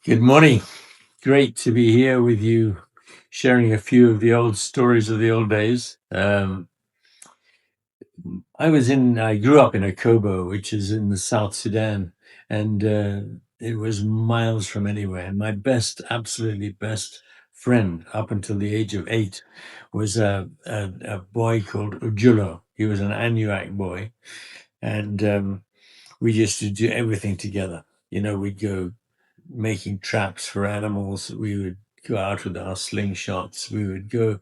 Good morning. Great to be here with you, sharing a few of the old stories of the old days. I grew up in Akobo, which is in the South Sudan, and it was miles from anywhere. And my absolutely best friend up until the age of 8 was a boy called Ojulo. He was an Anuak boy, and we used to do everything together. We'd go making traps for animals. We would go out with our slingshots. We would go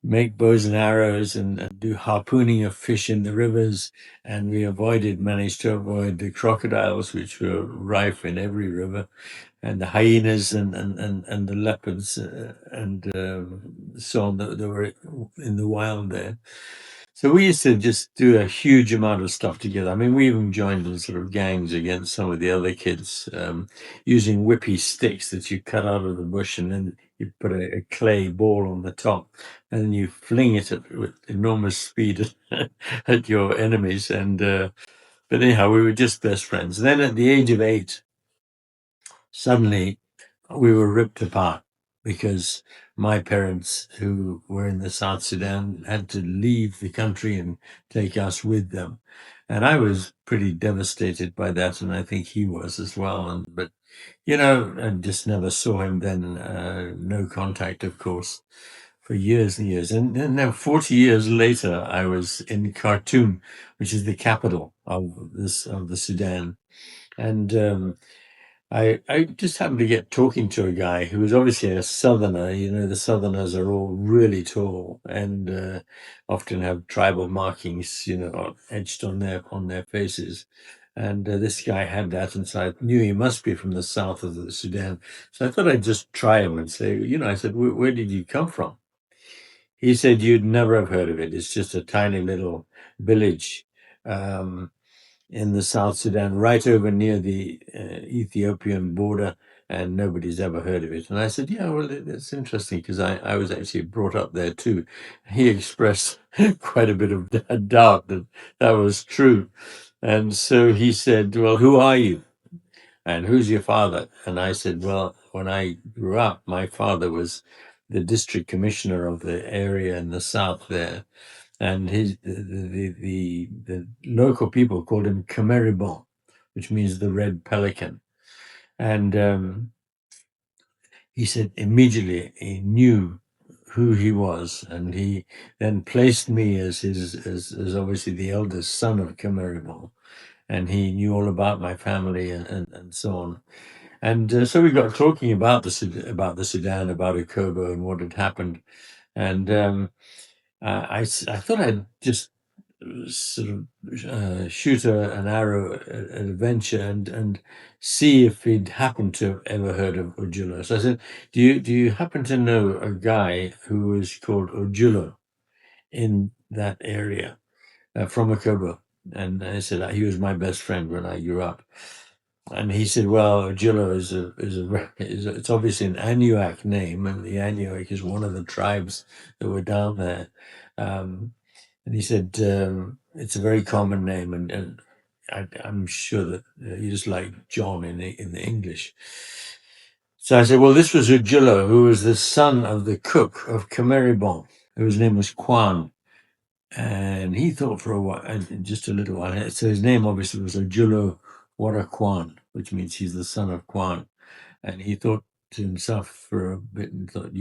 make bows and arrows and do harpooning of fish in the rivers. And we managed to avoid the crocodiles, which were rife in every river, and the hyenas and the leopards and so on that were in the wild there. So we used to just do a huge amount of stuff together. I mean, we even joined in sort of gangs against some of the other kids, using whippy sticks that you cut out of the bush, and then you put a clay ball on the top, and then you fling it with enormous speed at your enemies. But anyhow, we were just best friends. Then at the age of 8, suddenly we were ripped apart because my parents, who were in the South Sudan, had to leave the country and take us with them. And I was pretty devastated by that, and I think he was as well. But I just never saw him then. No contact, of course, for years and years. And then 40 years later, I was in Khartoum, which is the capital of the Sudan. And I just happened to get talking to a guy who was obviously a southerner. The southerners are all really tall and often have tribal markings, etched on their faces. And this guy had that, and so I knew he must be from the south of the Sudan. So I thought I'd just try him and say, I said, where did you come from? He said, you'd never have heard of it. It's just a tiny little village. In the South Sudan, right over near the Ethiopian border, and nobody's ever heard of it. And I said, yeah, well, that's interesting because I was actually brought up there too. He expressed quite a bit of doubt that that was true. And so he said, well, who are you? And who's your father? And I said, well, when I grew up, my father was the district commissioner of the area in the south there, and the local people called him Cameribon, which means the red pelican. And he said immediately he knew who he was, and he then placed me as obviously the eldest son of Cameribon, and he knew all about my family and so on. And so we got talking about the Sudan, about Akobo and what had happened, and I thought I'd just sort of shoot an arrow at a venture and see if he'd happened to have ever heard of Ojulo. So I said, do you happen to know a guy who was called Ojulo in that area from Akobo? And I said he was my best friend when I grew up. And he said, "Well, Ojulo it's obviously an Anuak name, and the Anuak is one of the tribes that were down there." Um, and he said, it's a very common name, and I'm sure that you just like John in the English. So I said, well, this was Ujula, who was the son of the cook of Cameribon, whose name was Kwan. And he thought for a while, and just a little while. So his name obviously was Ojulo Kwan, which means he's the son of Kwan. And he thought to himself for a bit and thought,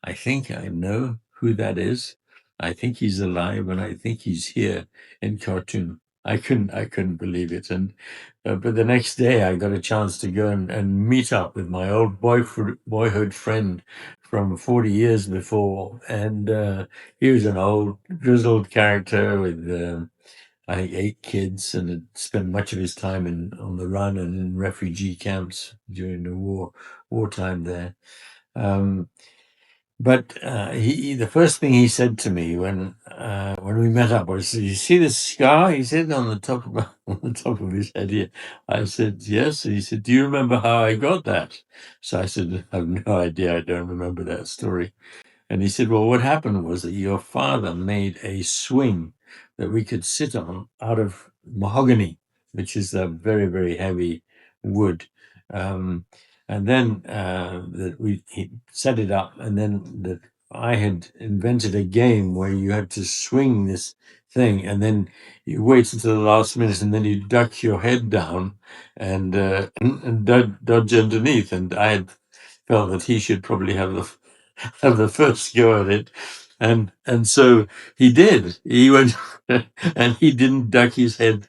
I think I know who that is. I think he's alive, and I think he's here in Khartoum. I couldn't believe it. And but the next day, I got a chance to go and meet up with my old boyhood friend from 40 years before, and he was an old grizzled character with I think 8 kids, and had spent much of his time on the run and in refugee camps during the wartime there. Um, but the first thing he said to me when we met up was, "You see this scar?" He said on the top of on the top of his head here. I said, "Yes." And he said, "Do you remember how I got that?" So I said, "I have no idea. I don't remember that story." And he said, well, what happened was that your father made a swing that we could sit on out of mahogany, which is a very, very heavy wood. Um, and then that he set it up, and then that I had invented a game where you had to swing this thing, and then you wait until the last minute, and then you duck your head down and and dodge underneath. And I had felt that he should probably have the have the first go at it, and so he did. He went and he didn't duck his head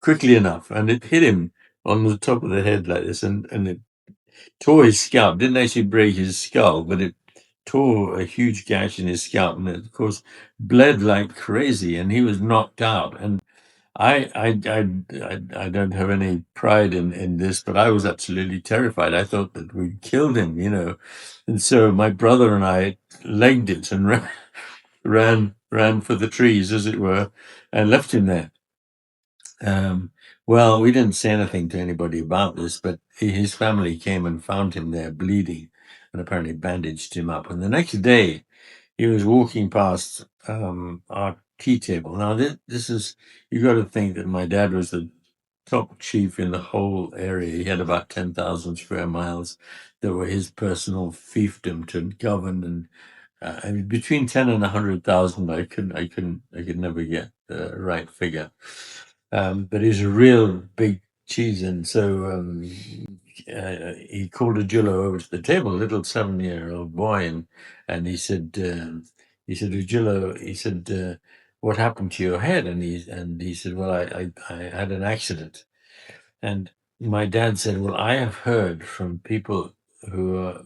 quickly enough, and it hit him on the top of the head like this, and it tore his scalp. Didn't actually break his skull, but it tore a huge gash in his scalp, and it, of course, bled like crazy, and he was knocked out. And I don't have any pride in this, but I was absolutely terrified. I thought that we'd killed him, you know. And so my brother and I legged it and ran for the trees, as it were, and left him there. Well, we didn't say anything to anybody about this, but his family came and found him there bleeding and apparently bandaged him up. And the next day, he was walking past our tea table. Now, this is, you got to think that my dad was the top chief in the whole area. He had about 10,000 square miles that were his personal fiefdom to govern. And I mean, between 10 and 100,000, I could never get the right figure. But he's a real big cheese. And so he called Ojulo over to the table, a little 7-year-old boy, and he said, Ojulo, he said, what happened to your head? And he said, well, I had an accident. And my dad said, well, I have heard from people who are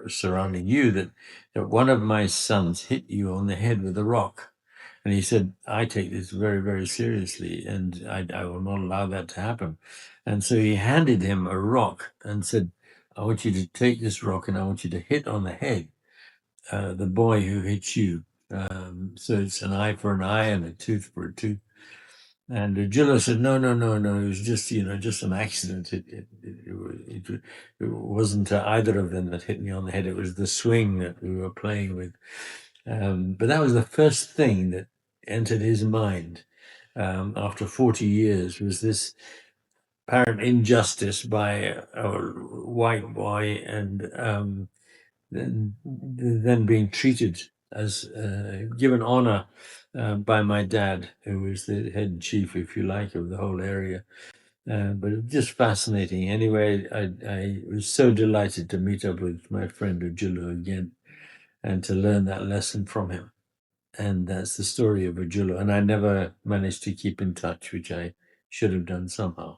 surrounding you that one of my sons hit you on the head with a rock. And he said, I take this very, very seriously, and I will not allow that to happen. And so he handed him a rock and said, I want you to take this rock and I want you to hit on the head the boy who hit you. So it's an eye for an eye and a tooth for a tooth. And Ojulo said, no, no, no, no. It was just, just an accident. It wasn't either of them that hit me on the head. It was the swing that we were playing with. But that was the first thing that entered his mind after 40 years, was this apparent injustice by a white boy, and then being treated as given honor by my dad, who was the head chief, if you like, of the whole area. But it was just fascinating. Anyway, I was so delighted to meet up with my friend Ojulo again and to learn that lesson from him. And that's the story of Ojulo. And I never managed to keep in touch, which I should have done somehow.